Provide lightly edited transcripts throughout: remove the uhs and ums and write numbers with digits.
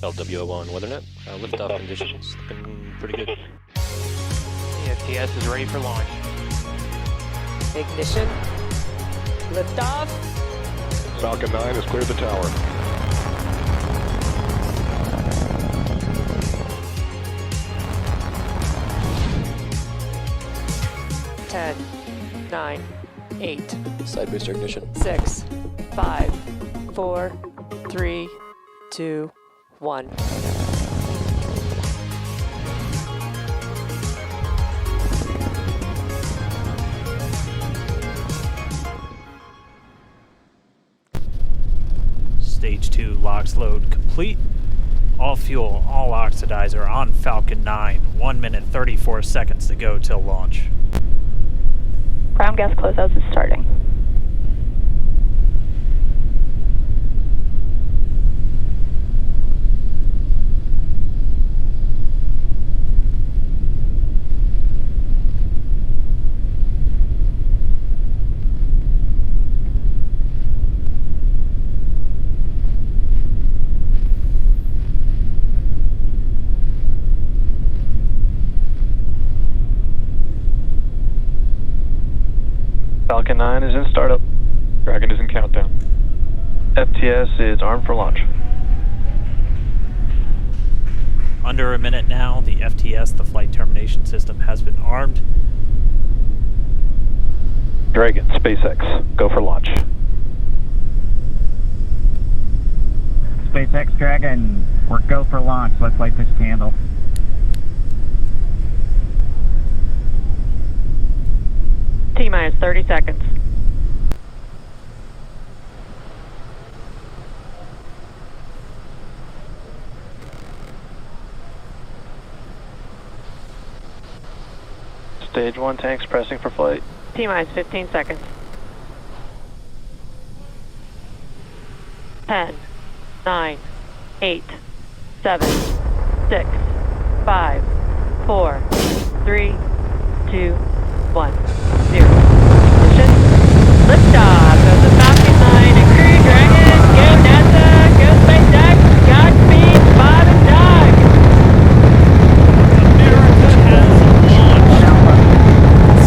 LWO1 WeatherNet. Liftoff conditions looking pretty good. The FTS is ready for launch. Ignition. Liftoff. Falcon 9 has cleared the tower. Ten, 9, 8, Side booster ignition. 6, 5, 4, 3, 2, 1. Stage 2 LOX load complete. All fuel, all oxidizer on Falcon 9. 1 minute 34 seconds to go till launch. Ground gas closeouts is starting. Falcon 9 is in startup. Dragon is in countdown. FTS is armed for launch. Under a minute now, the FTS, the flight termination system, has been armed. Dragon, SpaceX, go for launch. SpaceX Dragon, we're go for launch. Let's light this candle. T-minus 30 seconds. Stage 1 tanks pressing for flight. T-minus 15 seconds. 10, 9, 8, 7, 6, 5, 4, 3, 2, 1, 0. Ignition. Liftoff of the Falcon 9 and Crew Dragon. Go NASA. Go SpaceX. Godspeed, Bob and Doug. America has launched.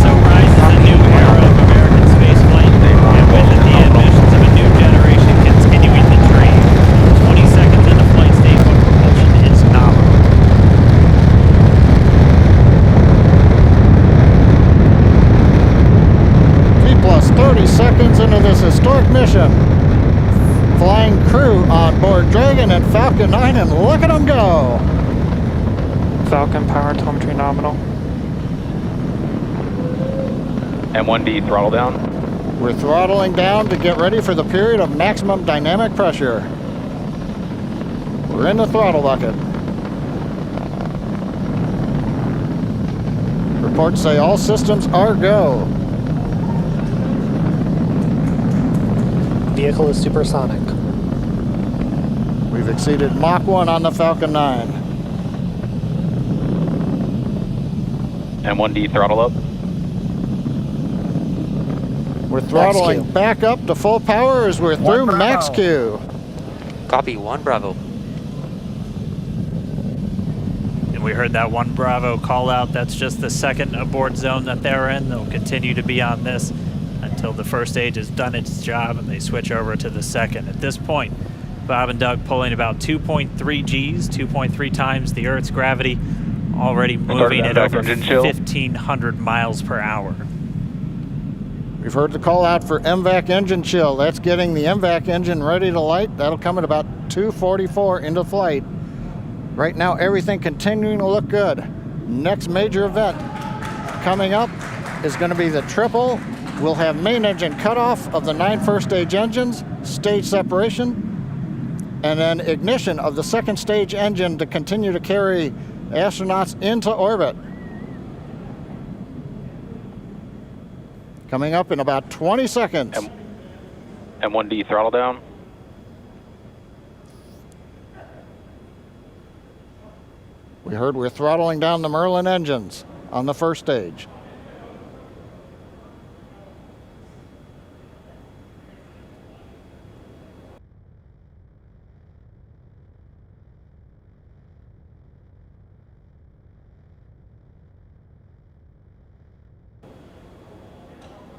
So rises a new era of American spaceflight, and with it the ambitions of a new generation continuing the dream. 20 seconds into flight stage 1 propulsion is nominal. Plus 30 seconds into this historic mission. Flying crew on board Dragon and Falcon 9, and look at them go. Falcon power telemetry nominal. M1D throttle down. We're throttling down to get ready for the period of maximum dynamic pressure. We're in the throttle bucket. Reports say all systems are go. Vehicle is supersonic. We've exceeded Mach 1 on the Falcon 9. M1D throttle up. We're throttling back up to full power as we're through max Q. Copy, 1 Bravo. And we heard that 1 Bravo call out. That's just the second abort zone that they're in. They'll continue to be on this until the first stage has done its job and they switch over to the second. At this point, Bob and Doug pulling about 2.3 Gs, 2.3 times the Earth's gravity, already moving at over 1,500 miles per hour. We've heard the call out for MVAC engine chill. That's getting the MVAC engine ready to light. That'll come at about 2:44 into flight. Right now, everything continuing to look good. Next major event coming up is going to be the triple. We'll have main engine cutoff of the 9 first stage engines, stage separation, and then ignition of the second stage engine to continue to carry astronauts into orbit. Coming up in about 20 seconds. M1D throttle down. We heard we're throttling down the Merlin engines on the first stage.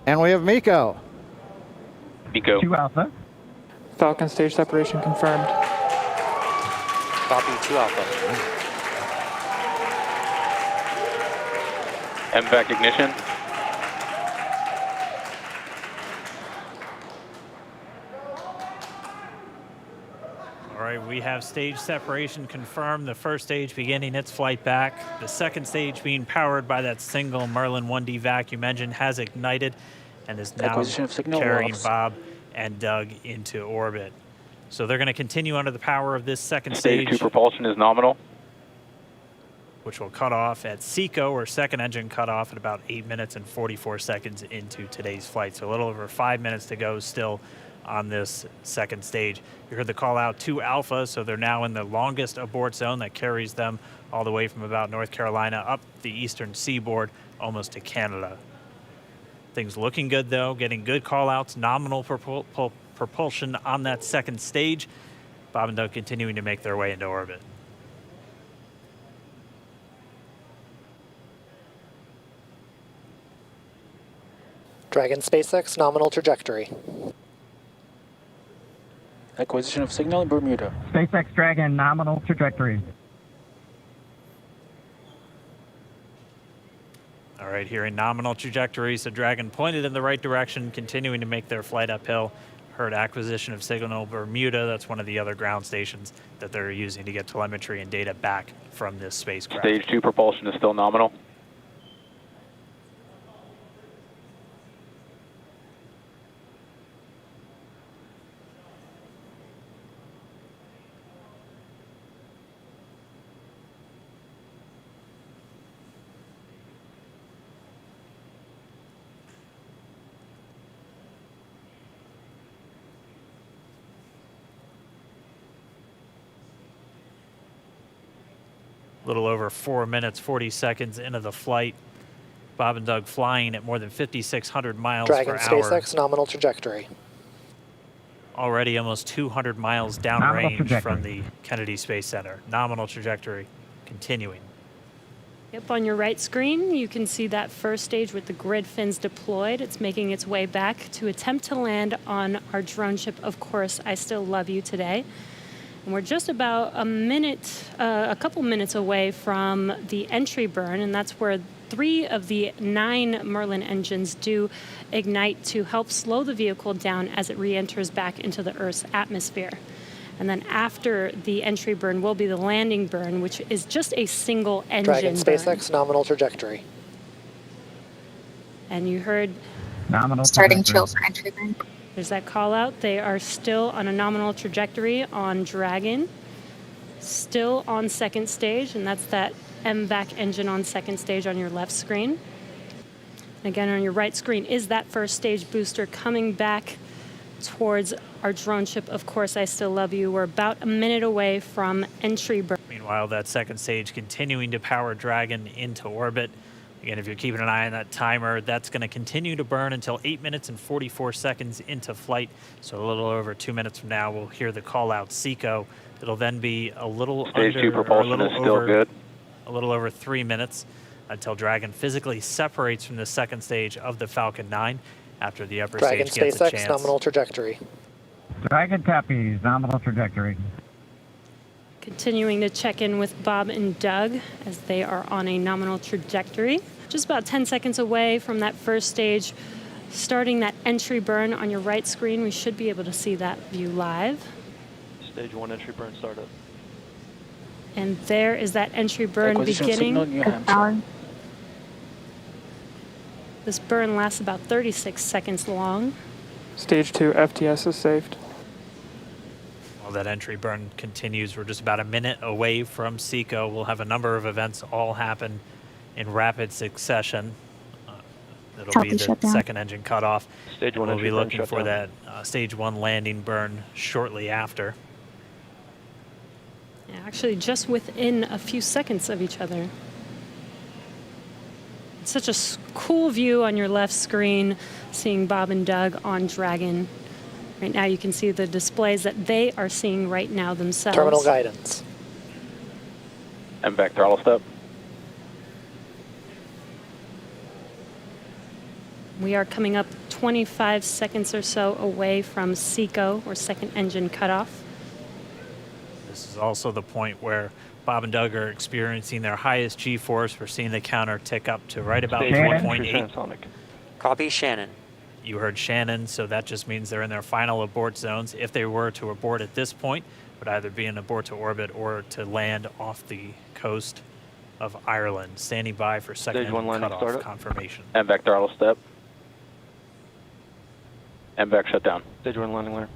And we have Miko. Miko. 2 Alpha. Falcon stage separation confirmed. Copy 2 Alpha. MVAC ignition. All right, we have stage separation confirmed. The first stage beginning its flight back. The second stage being powered by that single Merlin 1D vacuum engine has ignited and is now Acquisition of signal carrying loss. Bob and Doug into orbit. So they're going to continue under the power of this second Stage stage, 2 propulsion is nominal. which will cut off at SECO, or second engine cut off at about 8 minutes and 44 seconds into today's flight. So a little over 5 minutes to go still on this second stage. You heard the call out to Alpha, so they're now in the longest abort zone that carries them all the way from about North Carolina up the eastern seaboard almost to Canada. Things looking good though, getting good call outs, nominal propulsion on that second stage. Bob and Doug continuing to make their way into orbit. Dragon SpaceX nominal trajectory. Acquisition of signal in Bermuda. SpaceX Dragon nominal trajectory. All right, here in nominal trajectory, so Dragon pointed in the right direction, continuing to make their flight uphill. Heard acquisition of signal Bermuda. That's one of the other ground stations that they're using to get telemetry and data back from this spacecraft. Stage 2 propulsion is still nominal. A little over 4 minutes, 40 seconds into the flight. Bob and Doug flying at more than 5,600 miles Dragon per hour. SpaceX nominal trajectory. Already almost 200 miles downrange from the Kennedy Space Center. Nominal trajectory continuing. Yep, on your right screen, you can see that first stage with the grid fins deployed. It's making its way back to attempt to land on our drone ship, Of Course I Still Love You today. And we're just about a couple minutes away from the entry burn, and that's where 3 of the 9 Merlin engines do ignite to help slow the vehicle down as it re-enters back into the Earth's atmosphere. And then after the entry burn will be the landing burn, which is just a single engine Dragon burn. SpaceX nominal trajectory. And you heard Nominal Starting trajectory. chill for entry burn. there's that call out. They are still on a nominal trajectory on Dragon, still on second stage, and that's that MVAC engine on second stage on your left screen. Again, on your right screen is that first stage booster coming back towards our drone ship, Of Course I Still Love You. We're about a minute away from entry burn. Meanwhile, that second stage continuing to power Dragon into orbit. Again, if you're keeping an eye on that timer, that's going to continue to burn until 8 minutes and 44 seconds into flight. So a little over 2 minutes from now, we'll hear the call out SECO. It'll then be a little Stage under, 2 propulsion is still good. a little over 3 minutes until Dragon physically separates from the second stage of the Falcon 9 after the upper Dragon stage gets a SpaceX chance. nominal trajectory. Dragon copies, nominal trajectory. Continuing to check in with Bob and Doug as they are on a nominal trajectory. Just about 10 seconds away from that first stage, starting that entry burn on your right screen. We should be able to see that view live. Stage 1 entry burn startup. And there is that entry burn Acquisition of beginning. signal New Hampshire. This burn lasts about 36 seconds long. Stage 2 FTS is saved. While that entry burn continues, we're just about a minute away from SECO. We'll have a number of events all happen in rapid succession. It'll be the shutdown. second engine cutoff. Stage 1 We'll entry be burn looking for shutdown. that stage 1 landing burn shortly after. Yeah, actually, just within a few seconds of each other. It's such a cool view on your left screen, seeing Bob and Doug on Dragon. Right now, you can see the displays that they are seeing right now themselves. Terminal guidance. MVAC throttle step. We are coming up 25 seconds or so away from SECO, or second engine cutoff. This is also the point where Bob and Doug are experiencing their highest G-force. We're seeing the counter tick up to right about 1.8. Copy, Shannon. You heard Shannon, so that just means they're in their final abort zones. If they were to abort at this point, it would either be an abort to orbit or to land off the coast of Ireland. Standing by for second Stage 1 landing cutoff startup. confirmation. MVAC throttle step. MVAC shut down. Stage 1 landing layer.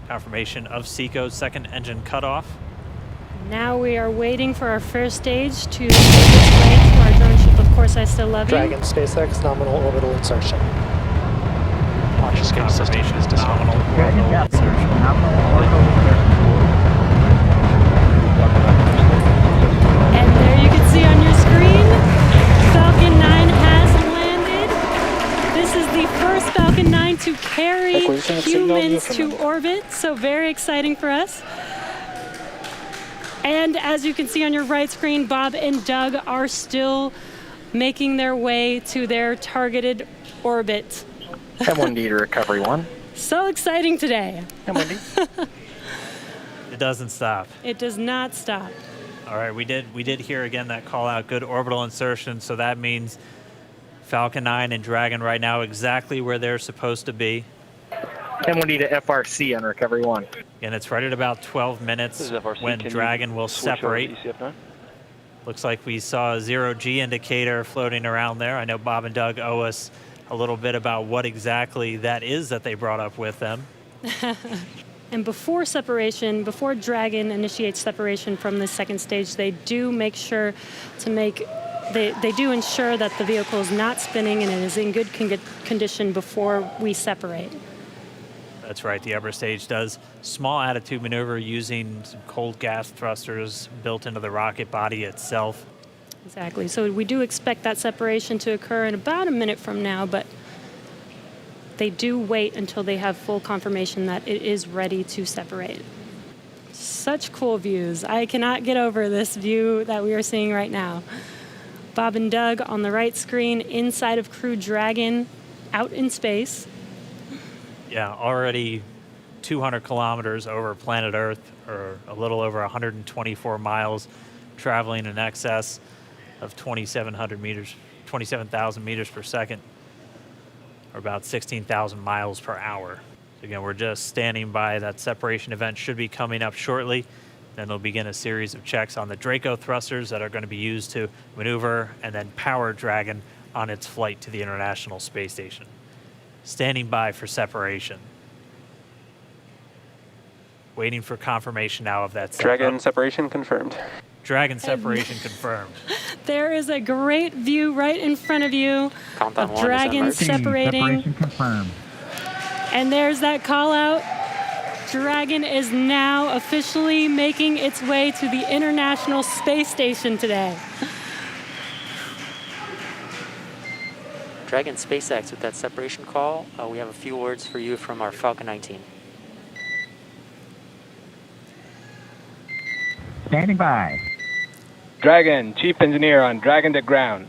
Confirmation of SECO's second engine cutoff. Now we are waiting for our first stage to make its way to our drone ship. Of course, I still love you. Dragon SpaceX nominal orbital insertion. Launch escape system Confirmation is is disarmed. nominal orbital insertion. And there you can see on your screen, Falcon 9 has landed. This is the first Falcon 9 to carry Acquisition of signal humans to Newfoundland. orbit, so very exciting for us. And as you can see on your right screen, Bob and Doug are still making their way to their targeted orbit. M1D to recovery 1. So exciting today. M1D. It doesn't stop. It does not stop. All right, we did hear again that call out, good orbital insertion, so that means Falcon 9 and Dragon right now exactly where they're supposed to be. M1D to FRC on recovery 1. And it's right at about 12 minutes when Dragon will separate. Looks like we saw a 0G indicator floating around there. I know Bob and Doug owe us a little bit about what exactly that is that they brought up with them. And before separation, before Dragon initiates separation from the second stage, they do make sure to they do ensure that the vehicle is not spinning and it is in good condition before we separate. That's right, the upper stage does small attitude maneuver using some cold gas thrusters built into the rocket body itself. Exactly. So we do expect that separation to occur in about a minute from now, but they do wait until they have full confirmation that it is ready to separate. Such cool views. I cannot get over this view that we are seeing right now. Bob and Doug on the right screen, inside of Crew Dragon, out in space. Yeah, already 200 kilometers over planet Earth, or a little over 124 miles, traveling in excess of 2,700 meters, 27,000 meters per second, or about 16,000 miles per hour. So again, we're just standing by. That separation event should be coming up shortly. Then they'll begin a series of checks on the Draco thrusters that are going to be used to maneuver and then power Dragon on its flight to the International Space Station. Standing by for separation. Waiting for confirmation now of that setup. Dragon separation confirmed. Dragon separation confirmed. There is a great view right in front of you Countdown of 1 Dragon is emerged. separating. Separation confirmed. And there's that call out. Dragon is now officially making its way to the International Space Station today. Dragon SpaceX with that separation call. We have a few words for you from our Falcon 9 team. Standing by. Dragon, Chief Engineer on Dragon to Ground.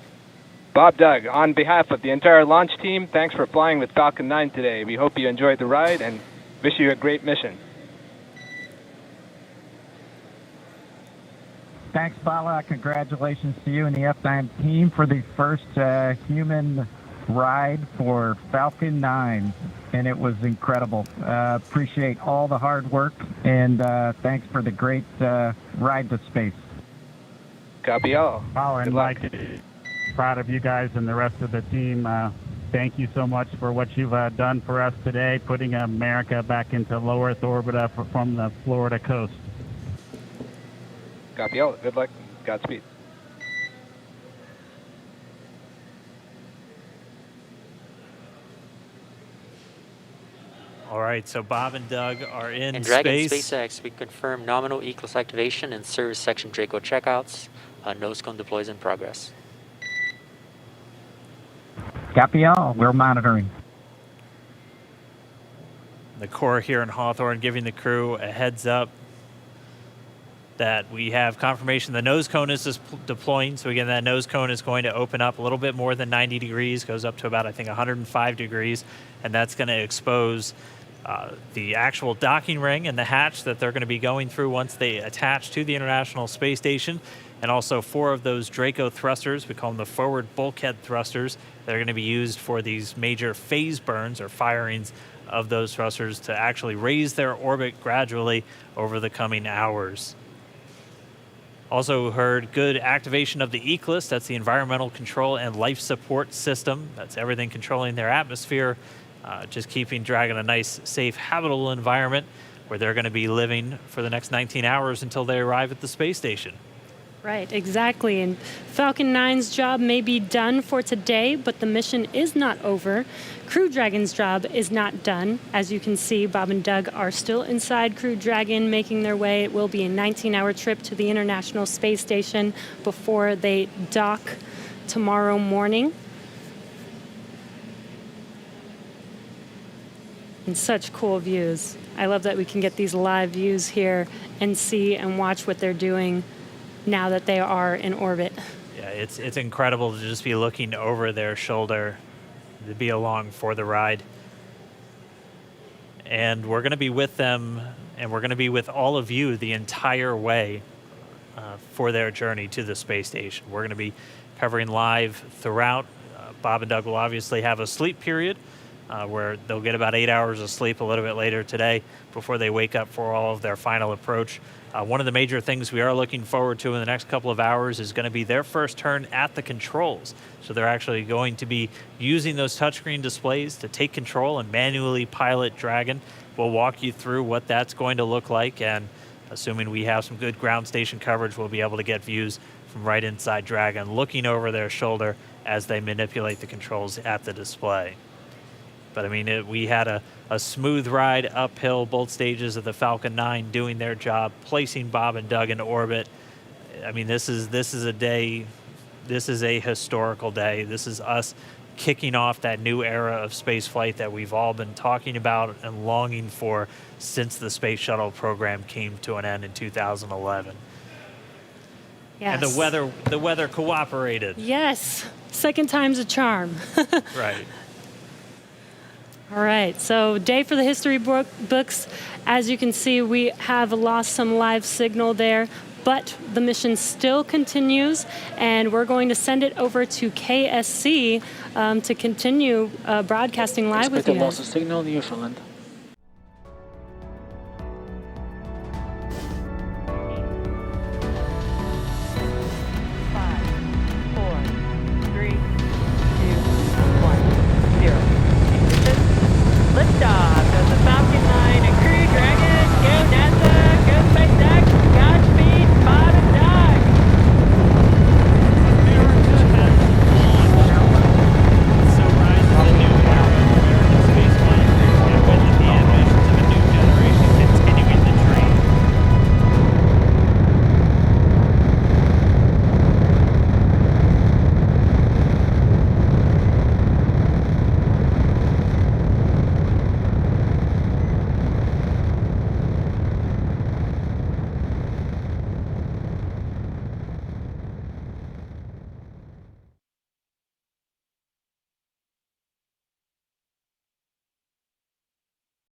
Bob Doug, on behalf of the entire launch team, thanks for flying with Falcon 9 today. We hope you enjoyed the ride and wish you a great mission. Thanks, Bala. Congratulations to you and the F9 team for the first human ride for Falcon 9. And it was incredible. Appreciate all the hard work, and thanks for the great ride to space. Copy all. Oh, Good and luck. proud of you guys and the rest of the team. Thank you so much for what you've done for us today, putting America back into low Earth orbit from the Florida coast. Copy all. Good luck. Godspeed. All right, so Bob and Doug are in And Dragon space. SpaceX, we confirm nominal ECLS activation and service section Draco checkouts. Nose cone deploys in progress. Copy all. We're monitoring. The Corps here in Hawthorne giving the crew a heads up that we have confirmation the nose cone is deploying. So again, that nose cone is going to open up a little bit more than 90 degrees, goes up to about, I think, 105 degrees, and that's going to expose the actual docking ring and the hatch that they're going to be going through once they attach to the International Space Station, and also 4 of those Draco thrusters, we call them the forward bulkhead thrusters, that are going to be used for these major phase burns or firings of those thrusters to actually raise their orbit gradually over the coming hours. Also heard good activation of the ECLSS, that's the Environmental Control and Life Support System. That's everything controlling their atmosphere, just keeping Dragon a nice, safe, habitable environment where they're going to be living for the next 19 hours until they arrive at the space station. Right, exactly. And Falcon 9's job may be done for today, but the mission is not over. Crew Dragon's job is not done. As you can see, Bob and Doug are still inside Crew Dragon, making their way. It will be a 19-hour trip to the International Space Station before they dock tomorrow morning. And such cool views. I love that we can get these live views here and see and watch what they're doing now that they are in orbit. Yeah, it's incredible to just be looking over their shoulder, to be along for the ride. And we're going to be with them, and we're going to be with all of you the entire way for their journey to the space station. We're going to be covering live throughout. Bob and Doug will obviously have a sleep period where they'll get about 8 hours of sleep a little bit later today before they wake up for all of their final approach. One of the major things we are looking forward to in the next couple of hours is going to be their first turn at the controls. So they're actually going to be using those touchscreen displays to take control and manually pilot Dragon. We'll walk you through what that's going to look like, and assuming we have some good ground station coverage, we'll be able to get views from right inside Dragon, looking over their shoulder as they manipulate the controls at the display. But I mean, we had a smooth ride uphill, both stages of the Falcon 9 doing their job, placing Bob and Doug in orbit. I mean, this is a day, this is a historical day. This is us kicking off that new era of spaceflight that we've all been talking about and longing for since the Space Shuttle program came to an end in 2011. Yes. And the weather cooperated. Yes, second time's a charm. Right. All right, so day for the history books. As you can see, we have lost some live signal there, but the mission still continues, and we're going to send it over to KSC to continue broadcasting live with you guys. Signal Newfoundland.